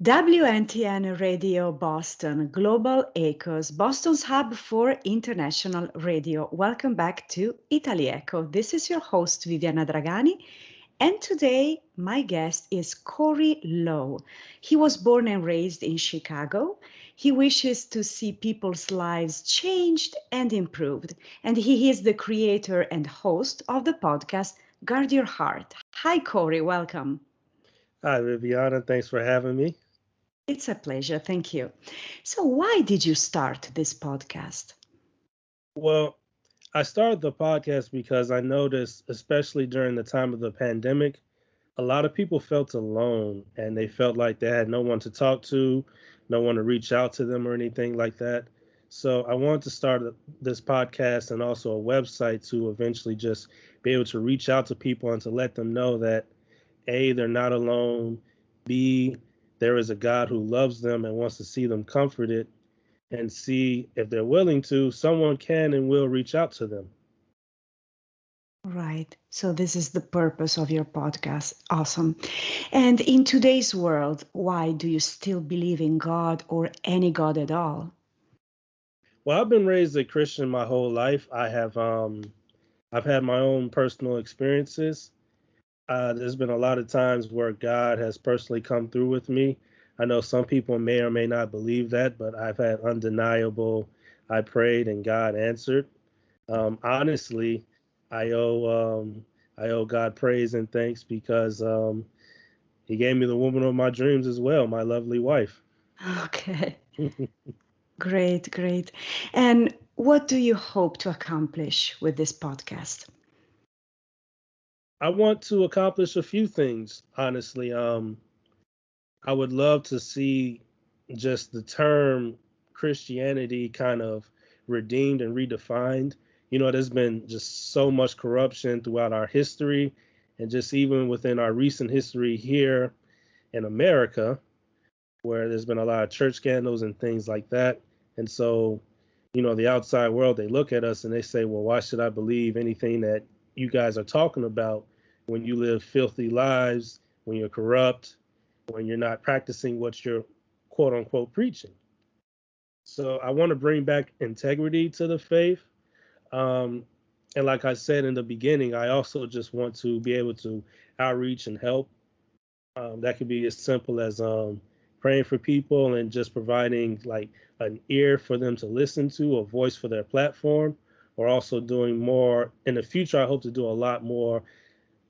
WNTN Radio Boston, Global Echoes, Boston's hub for international radio. Welcome back to Italy-Echo. This is your host, Viviana Dragani, and today my guest is Corey Lowe. He was born and raised in Chicago. He wishes to see people's lives changed and improved, and he is the creator and host of the podcast, Guard Your Heart. Hi, Corey, welcome. Hi, Viviana. Thanks for having me. It's a pleasure. Thank you. So why did you start this podcast? Well, I started the podcast because I noticed, especially during the time of the pandemic, a lot of people felt alone and they felt like they had no one to talk to, no one to reach out to them or anything like that. So I wanted to start this podcast and also a website to eventually just be able to reach out to people and to let them know that A, they're not alone, B, there is a God who loves them and wants to see them comforted, and C, if they're willing to, someone can and will reach out to them. Right. So this is the purpose of your podcast. Awesome. And in today's world, why do you still believe in God or any God at all? Well, I've been raised a Christian my whole life. I've had my own personal experiences. There's been a lot of times where God has personally come through with me. I know some people may or may not believe that, but I've had undeniable, I prayed and God answered. Honestly, I owe God praise and thanks because he gave me the woman of my dreams as well, my lovely wife. Okay. Great, great. And what do you hope to accomplish with this podcast? I want to accomplish a few things, honestly. I would love to see just the term Christianity kind of redeemed and redefined. You know, there's been just so much corruption throughout our history and just even within our recent history here in America, where there's been a lot of church scandals and things like that. And so, you know, the outside world, they look at us and they say, well, why should I believe anything that you guys are talking about when you live filthy lives, when you're corrupt, when you're not practicing what you're quote unquote preaching. So I want to bring back integrity to the faith. And like I said in the beginning, I also just want to be able to outreach and help. That could be as simple as praying for people and just providing like an ear for them to listen to, a voice for their platform, or also doing more in the future. I hope to do a lot more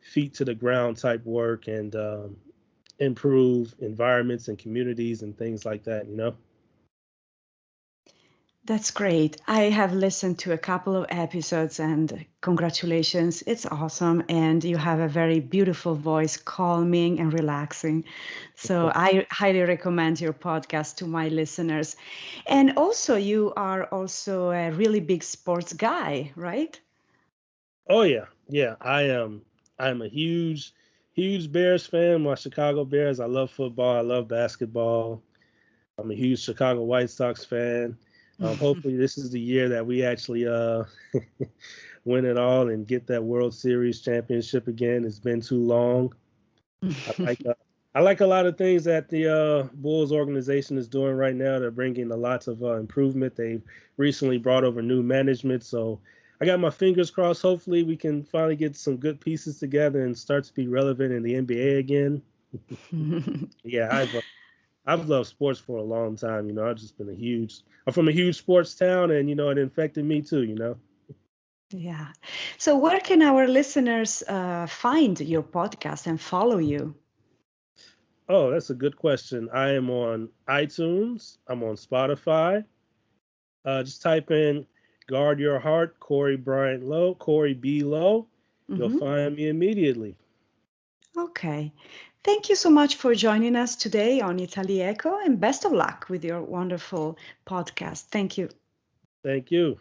feet to the ground type work and improve environments and communities and things like that, you know? That's great. I have listened to a couple of episodes and congratulations. It's awesome. And you have a very beautiful voice, calming and relaxing. So I highly recommend your podcast to my listeners. And also, you are also a really big sports guy, right? Oh yeah. Yeah. I'm a huge Bears fan, my Chicago Bears. I love football, I love basketball. I'm a huge Chicago White Sox fan. Hopefully this is the year that we actually win it all and get that World Series championship again. It's been too long. I like I like a lot of things that the Bulls organization is doing right now. They're bringing a lots of improvement. They've recently brought over new management, so I got my fingers crossed. Hopefully, we can finally get some good pieces together and start to be relevant in the NBA again. Yeah, I've loved sports for a long time. You know, I'm from a huge sports town, and you know, it infected me too. You know. Yeah. So where can our listeners find your podcast and follow you? Oh, that's a good question. I am on iTunes. I'm on Spotify. Just type in Guard Your Heart, Corey Bryant Lowe, Corey B. Lowe. You'll find me immediately. Okay. Thank you so much for joining us today on Itali-Echo and best of luck with your wonderful podcast. Thank you. Thank you.